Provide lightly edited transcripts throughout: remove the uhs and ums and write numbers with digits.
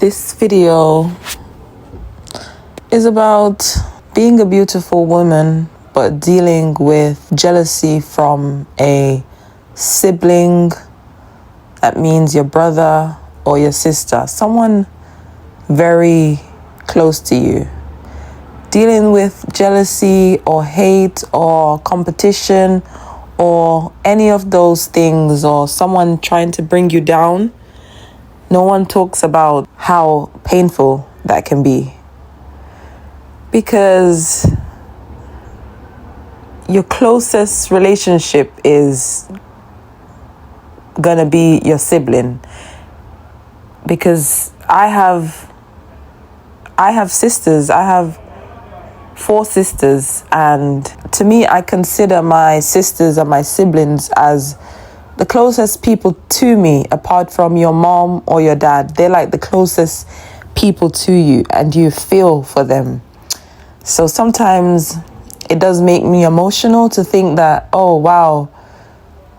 This video is about being a beautiful woman but dealing with jealousy from a sibling. That means your brother or your sister, someone very close to you. Dealing with jealousy or hate or competition or any of those things, or someone trying to bring you down. No one talks about how painful that can be, because your closest relationship is gonna be your sibling. Because I have sisters. I have 4 sisters, and to me, I consider my sisters and my siblings as the closest people to me, apart from your mom or your dad. They're like the closest people to you, and you feel for them. So sometimes it does make me emotional to think that, oh wow,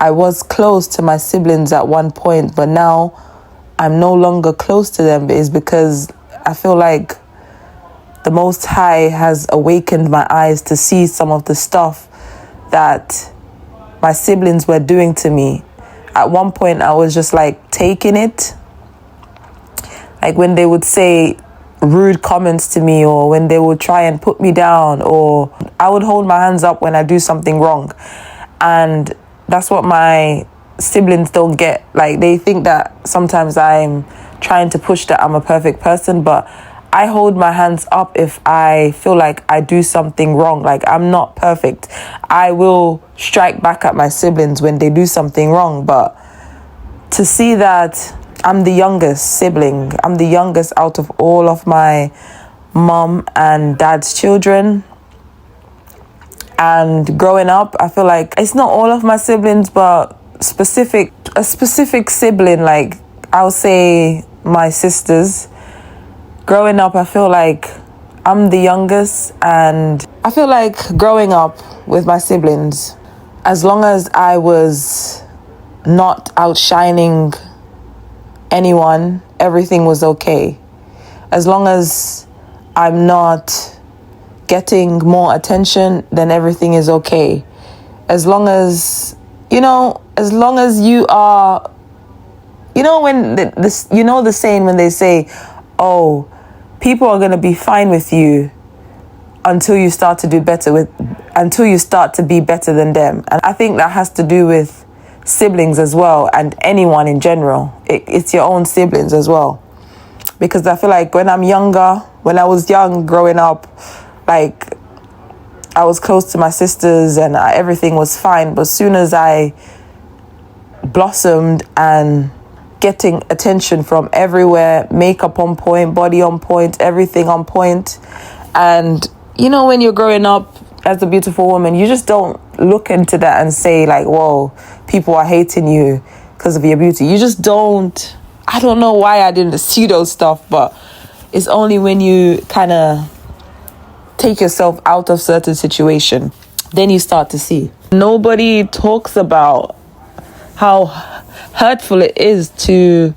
I was close to my siblings at one point, but now I'm no longer close to them. It's because I feel like the Most High has awakened my eyes to see some of the stuff that my siblings were doing to me. At one point, I was just like taking it. Like when they would say rude comments to me, or when they would try and put me down, or I would hold my hands up when I do something wrong. And that's what my siblings don't get. Like, they think that sometimes I'm trying to push that I'm a perfect person, but I hold my hands up if I feel like I do something wrong. Like, I'm not perfect. I will strike back at my siblings when they do something wrong. But to see that I'm the youngest sibling, I'm the youngest out of all of my mom and dad's children. And growing up, I feel like it's not all of my siblings, but a specific sibling, like I'll say my sisters. Growing up, I feel like I'm the youngest, and I feel like growing up with my siblings, as long as I was not outshining anyone, everything was okay. As long as I'm not getting more attention, then everything is okay. As long as, as long as you are, when the saying when they say, oh, people are going to be fine with you until you start to be better than them. And I think that has to do with siblings as well, and anyone in general. It's your own siblings as well. Because I feel like when I was young growing up, like I was close to my sisters and everything was fine. But as soon as I blossomed and getting attention from everywhere, makeup on point, body on point, everything on point. And, when you're growing up as a beautiful woman, you just don't look into that and say like, whoa, people are hating you because of your beauty. You just don't. I don't know why I didn't see those stuff, but it's only when you kind of take yourself out of certain situation, then you start to see. Nobody talks about how hurtful it is to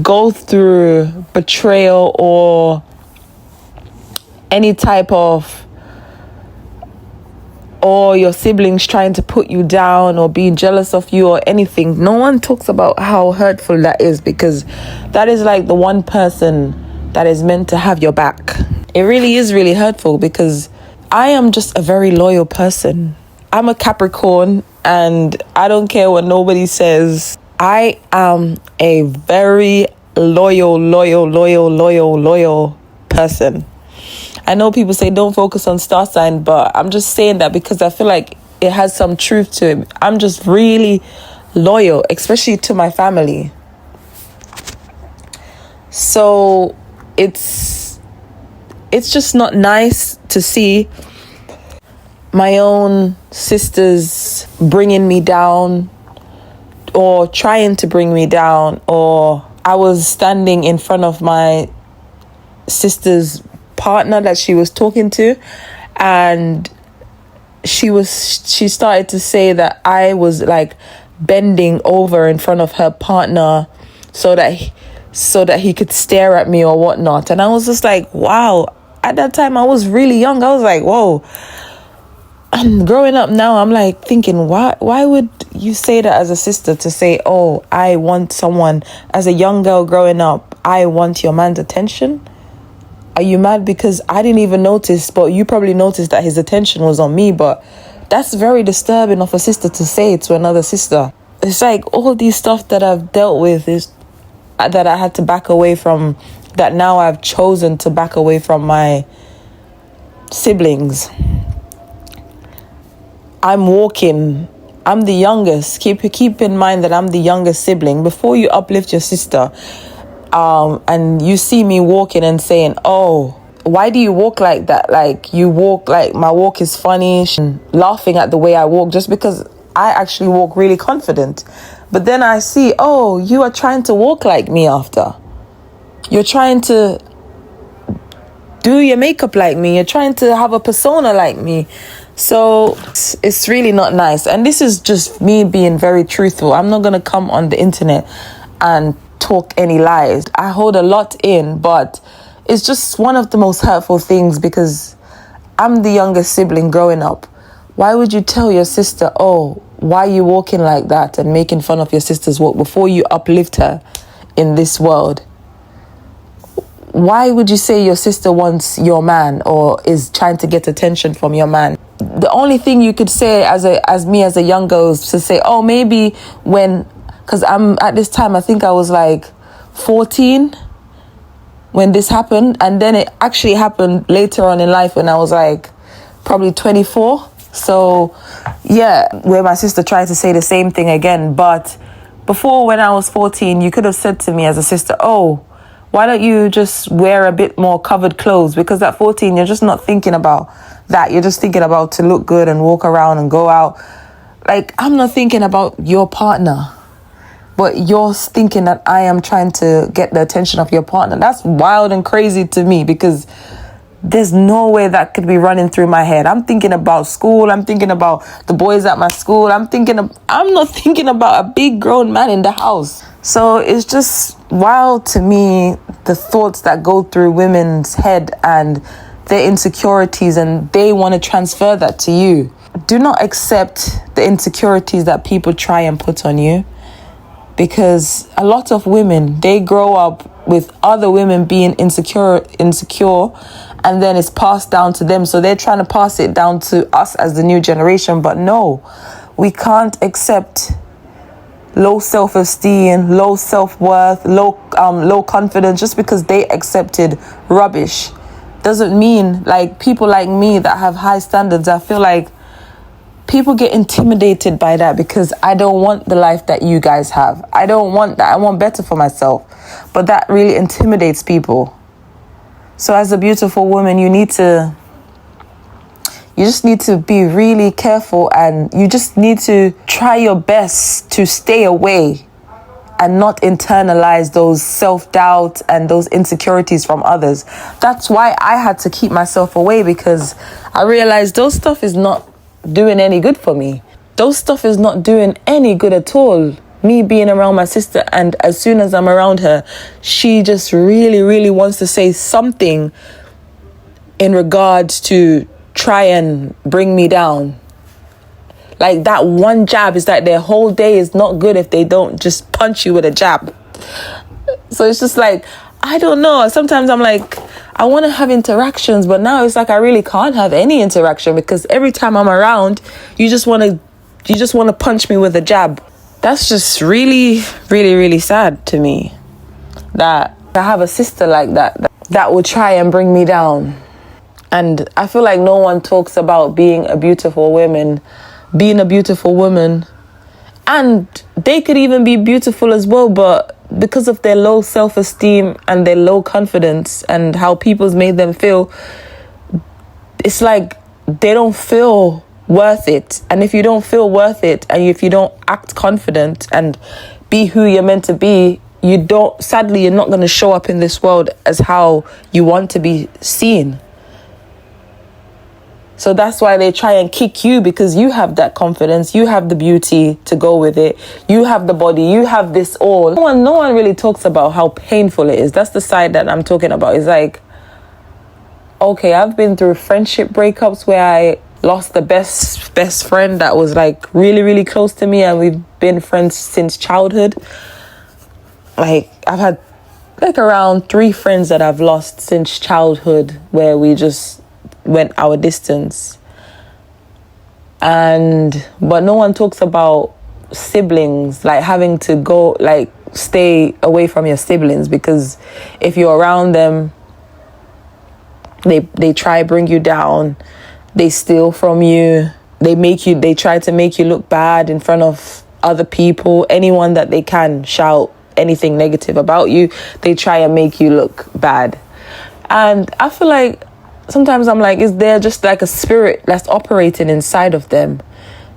go through betrayal or any type of, or your siblings trying to put you down or being jealous of you or anything. No one talks about how hurtful that is, because that is like the one person that is meant to have your back. It really is really hurtful, because I am just a very loyal person. I'm a Capricorn, and I don't care what nobody says. I am a very loyal person. I know people say don't focus on star sign, but I'm just saying that because I feel like it has some truth to it. I'm just really loyal, especially to my family. So it's just not nice to see my own sisters bringing me down or trying to bring me down. Or I was standing in front of my sister's partner that she was talking to, and she started to say that I was like bending over in front of her partner so that so that he could stare at me or whatnot. And I was just like, wow. At that time, I was really young. I was like, whoa. And growing up now, I'm like thinking, why would you say that as a sister, to say, oh, I want someone, as a young girl growing up, I want your man's attention? Are you mad because I didn't even notice, but you probably noticed that his attention was on me? But that's very disturbing of a sister to say to another sister. It's like all these stuff that I've dealt with is that I had to back away from, that now I've chosen to back away from my siblings. I'm the youngest. Keep in mind that I'm the youngest sibling. Before you uplift your sister, and you see me walking and saying, oh, why do you walk like that? Like, you walk like my walk is funny, and laughing at the way I walk, just because I actually walk really confident. But then I see, oh, you are trying to walk like me after. You're trying to do your makeup like me. You're trying to have a persona like me. So it's really not nice. And this is just me being very truthful. I'm not going to come on the internet and talk any lies. I hold a lot in, but it's just one of the most hurtful things, because I'm the youngest sibling growing up. Why would you tell your sister, oh, why are you walking like that, and making fun of your sister's walk before you uplift her in this world? Why would you say your sister wants your man or is trying to get attention from your man? The only thing you could say as me as a young girl is to say, oh, maybe when, because I'm at this time, I think I was like 14 when this happened. And then it actually happened later on in life when I was like probably 24. So yeah, where my sister tried to say the same thing again. But before, when I was 14, you could have said to me as a sister, oh, why don't you just wear a bit more covered clothes? Because at 14, you're just not thinking about that. You're just thinking about to look good and walk around and go out. Like, I'm not thinking about your partner, but you're thinking that I am trying to get the attention of your partner. That's wild and crazy to me, because there's no way that could be running through my head. I'm thinking about school. I'm thinking about the boys at my school. I'm not thinking about a big grown man in the house. So it's just wild to me, the thoughts that go through women's head and their insecurities, and they want to transfer that to you. Do not accept the insecurities that people try and put on you, because a lot of women, they grow up with other women being insecure, and then it's passed down to them. So they're trying to pass it down to us as the new generation. But no, we can't accept low self-esteem, low self-worth, low confidence just because they accepted rubbish. Doesn't mean, like, people like me that have high standards, I feel like people get intimidated by that, because I don't want the life that you guys have. I don't want that. I want better for myself. But that really intimidates people. So as a beautiful woman, you just need to be really careful, and you just need to try your best to stay away and not internalize those self-doubt and those insecurities from others. That's why I had to keep myself away, because I realized those stuff is not doing any good for me. Those stuff is not doing any good at all. Me being around my sister, and as soon as I'm around her, she just really, really wants to say something in regards to try and bring me down. Like, that one jab is like their whole day is not good if they don't just punch you with a jab. So it's just like, I don't know. Sometimes I'm like, I want to have interactions, but now it's like I really can't have any interaction, because every time I'm around, you just want to punch me with a jab. That's just really, really, really sad to me, that I have a sister like that will try and bring me down. And I feel like no one talks about being a beautiful woman, and they could even be beautiful as well, but because of their low self-esteem and their low confidence and how people's made them feel, it's like they don't feel worth it. And if you don't feel worth it, and if you don't act confident and be who you're meant to be, sadly, you're not going to show up in this world as how you want to be seen. So that's why they try and kick you, because you have that confidence, you have the beauty to go with it, you have the body, you have this all. No one really talks about how painful it is. That's the side that I'm talking about. It's like, okay, I've been through friendship breakups where I lost the best friend that was like really, really close to me, and we've been friends since childhood. Like, I've had like around 3 friends that I've lost since childhood, where we just went our distance. But no one talks about siblings, like having to go, like, stay away from your siblings, because if you're around them, they try bring you down, they steal from you, they try to make you look bad in front of other people. Anyone that they can shout anything negative about you, they try and make you look bad. And I feel like sometimes I'm like, is there just like a spirit that's operating inside of them?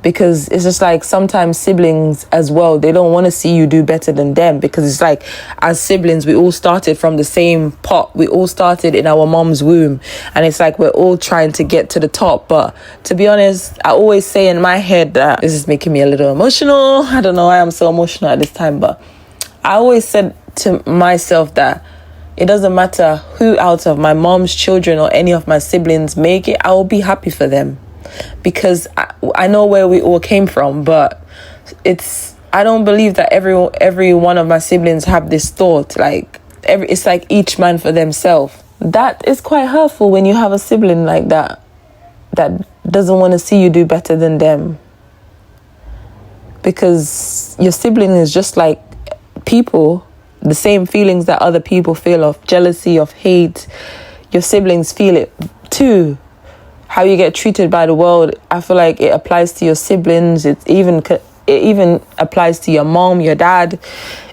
Because it's just like sometimes siblings as well, they don't want to see you do better than them, because it's like, as siblings, we all started from the same pot. We all started in our mom's womb, and it's like we're all trying to get to the top. But to be honest, I always say in my head that this is making me a little emotional. I don't know why I'm so emotional at this time, but I always said to myself that it doesn't matter who out of my mom's children or any of my siblings make it, I will be happy for them. Because I know where we all came from, but I don't believe that every one of my siblings have this thought. Like, it's like each man for themselves. That is quite hurtful when you have a sibling like that doesn't want to see you do better than them. Because your sibling is just like people, the same feelings that other people feel of jealousy, of hate. Your siblings feel it too. How you get treated by the world, I feel like it applies to your siblings. It even applies to your mom, your dad,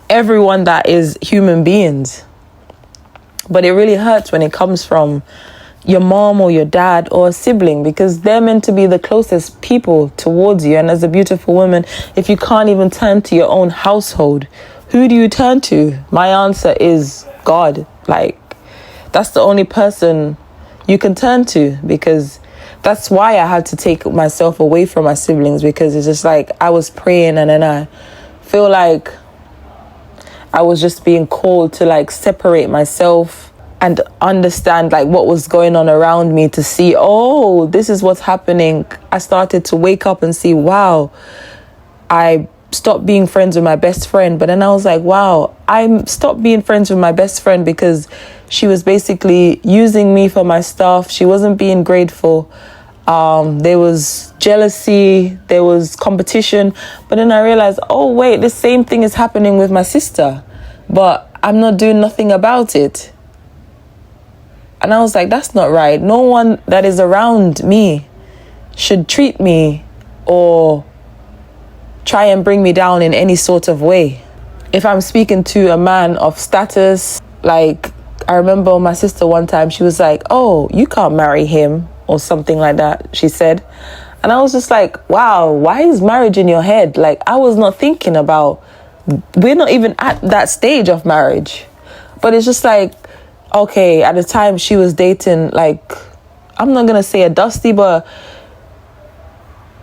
everyone that is human beings. But it really hurts when it comes from your mom or your dad or a sibling, because they're meant to be the closest people towards you. And as a beautiful woman, if you can't even turn to your own household, who do you turn to? My answer is God. Like, that's the only person you can turn to, because that's why I had to take myself away from my siblings, because it's just like I was praying, and then I feel like I was just being called to like separate myself and understand like what was going on around me, to see, oh, this is what's happening. I started to wake up and see, wow, I stopped being friends with my best friend. But then I was like, wow, I stopped being friends with my best friend because she was basically using me for my stuff. She wasn't being grateful. There was jealousy, there was competition. But then I realized, oh wait, the same thing is happening with my sister, but I'm not doing nothing about it. And I was like, that's not right. No one that is around me should treat me or try and bring me down in any sort of way. If I'm speaking to a man of status, like I remember my sister one time, she was like, oh, you can't marry him, or something like that, she said. And I was just like, wow, why is marriage in your head? Like, I was not thinking about, we're not even at that stage of marriage. But it's just like, okay, at the time she was dating, like, I'm not going to say a dusty, but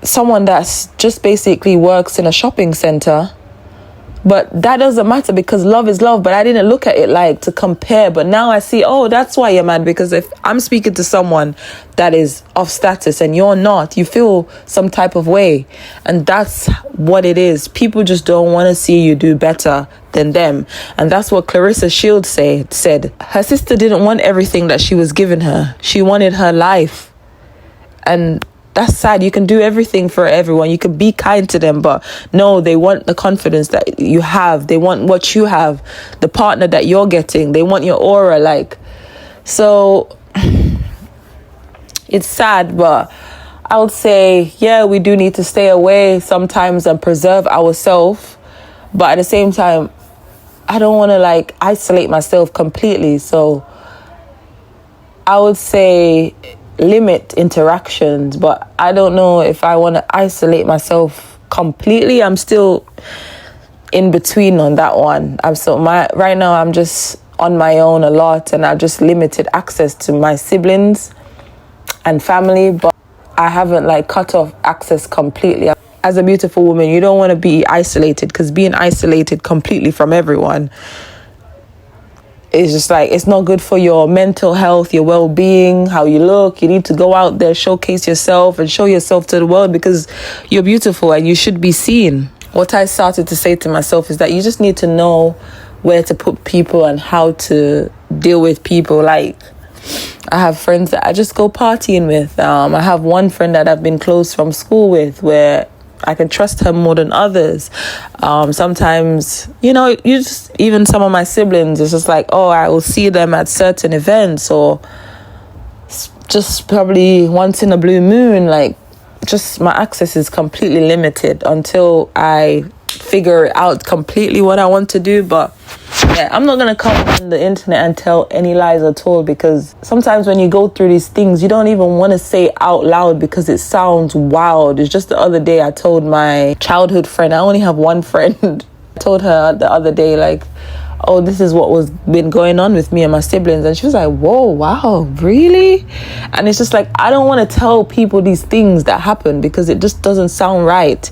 someone that's just basically works in a shopping center. But that doesn't matter, because love is love. But I didn't look at it like to compare. But now I see, oh, that's why you're mad. Because if I'm speaking to someone that is of status and you're not, you feel some type of way. And that's what it is. People just don't want to see you do better than them. And that's what Clarissa Shields said. Her sister didn't want everything that she was giving her. She wanted her life. And that's sad. You can do everything for everyone. You can be kind to them, but no, they want the confidence that you have. They want what you have, the partner that you're getting. They want your aura, like. So it's sad, but I would say, yeah, we do need to stay away sometimes and preserve ourselves. But at the same time, I don't want to like isolate myself completely. So I would say limit interactions, but I don't know if I want to isolate myself completely. I'm still in between on that one. Right now I'm just on my own a lot, and I've just limited access to my siblings and family. But I haven't like cut off access completely. As a beautiful woman, you don't want to be isolated, because being isolated completely from everyone is just like, it's not good for your mental health, your well-being, how you look. You need to go out there, showcase yourself and show yourself to the world, because you're beautiful and you should be seen. What I started to say to myself is that you just need to know where to put people and how to deal with people. Like, I have friends that I just go partying with. I have one friend that I've been close from school with, where I can trust her more than others. Sometimes, you know, even some of my siblings, it's just like, oh, I will see them at certain events, or just probably once in a blue moon. Like, just my access is completely limited until I figure out completely what I want to do. But yeah, I'm not gonna come on the internet and tell any lies at all, because sometimes when you go through these things, you don't even want to say out loud because it sounds wild. It's just the other day I told my childhood friend, I only have one friend, I told her the other day, like, oh, this is what was been going on with me and my siblings. And she was like, whoa, wow, really? And it's just like, I don't want to tell people these things that happen, because it just doesn't sound right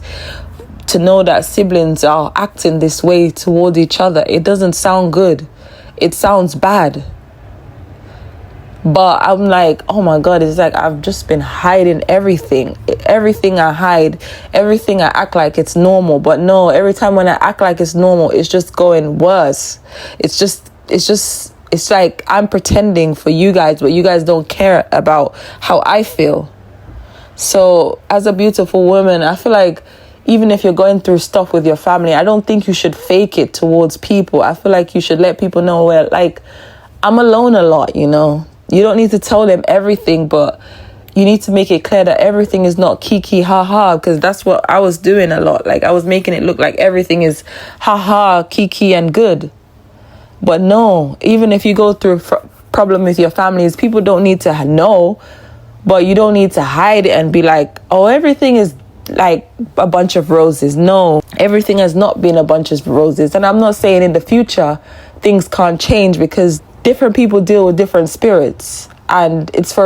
to know that siblings are acting this way towards each other. It doesn't sound good. It sounds bad. But I'm like, oh my God, it's like I've just been hiding everything. Everything I hide, everything I act like it's normal. But no, every time when I act like it's normal, it's just going worse. It's like I'm pretending for you guys, but you guys don't care about how I feel. So as a beautiful woman, I feel like even if you're going through stuff with your family, I don't think you should fake it towards people. I feel like you should let people know where, like, I'm alone a lot, you know. You don't need to tell them everything, but you need to make it clear that everything is not kiki ha-ha, because that's what I was doing a lot. Like, I was making it look like everything is ha-ha, kiki and good. But no, even if you go through a problem with your families, people don't need to know, but you don't need to hide it and be like, oh, everything is like a bunch of roses. No, everything has not been a bunch of roses. And I'm not saying in the future things can't change, because different people deal with different spirits, and it's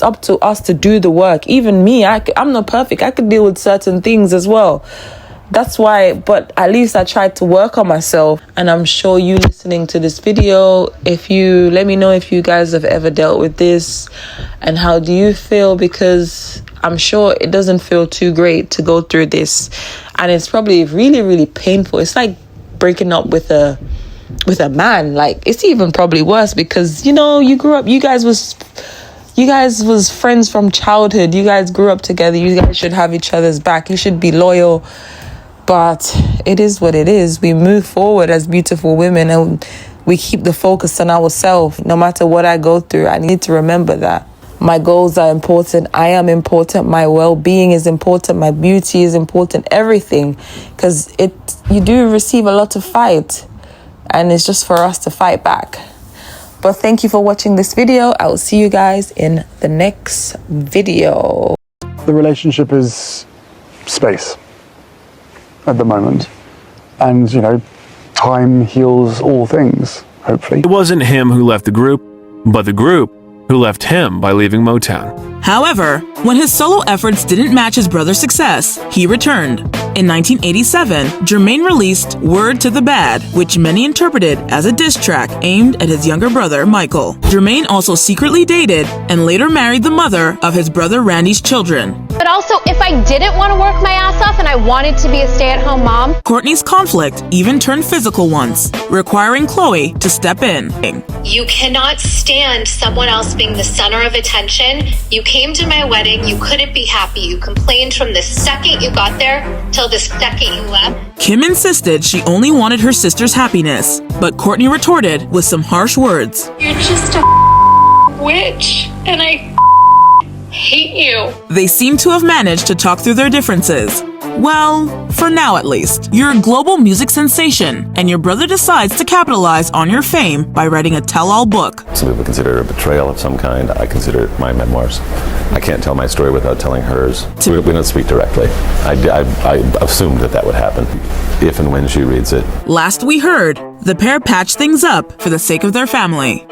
up to us to do the work. Even me, I'm not perfect. I could deal with certain things as well. That's why, but at least I tried to work on myself. And I'm sure you listening to this video, let me know if you guys have ever dealt with this and how do you feel, because I'm sure it doesn't feel too great to go through this, and it's probably really, really painful. It's like breaking up with a man. Like, it's even probably worse, because, you know, you grew up, you guys was friends from childhood. You guys grew up together. You guys should have each other's back. You should be loyal. But it is what it is. We move forward as beautiful women, and we keep the focus on ourselves. No matter what I go through, I need to remember that my goals are important. I am important. My well-being is important. My beauty is important. Everything. Because you do receive a lot of fight, and it's just for us to fight back. But thank you for watching this video. I will see you guys in the next video. The relationship is space at the moment. And, you know, time heals all things, hopefully. It wasn't him who left the group, but the group who left him by leaving Motown. However, when his solo efforts didn't match his brother's success, he returned. In 1987, Jermaine released Word to the Bad, which many interpreted as a diss track aimed at his younger brother, Michael. Jermaine also secretly dated and later married the mother of his brother Randy's children. But also, if I didn't want to work my ass off and I wanted to be a stay-at-home mom, Courtney's conflict even turned physical once, requiring Khloe to step in. You cannot stand someone else being the center of attention. You came to my wedding, you couldn't be happy. You complained from the second you got there till the second you left. Kim insisted she only wanted her sister's happiness, but Courtney retorted with some harsh words. You're just a witch, and I hate you. They seem to have managed to talk through their differences. Well, for now at least. You're a global music sensation, and your brother decides to capitalize on your fame by writing a tell-all book. Some people consider it a betrayal of some kind. I consider it my memoirs. I can't tell my story without telling hers. We don't speak directly. I assumed that would happen if and when she reads it. Last we heard, the pair patched things up for the sake of their family.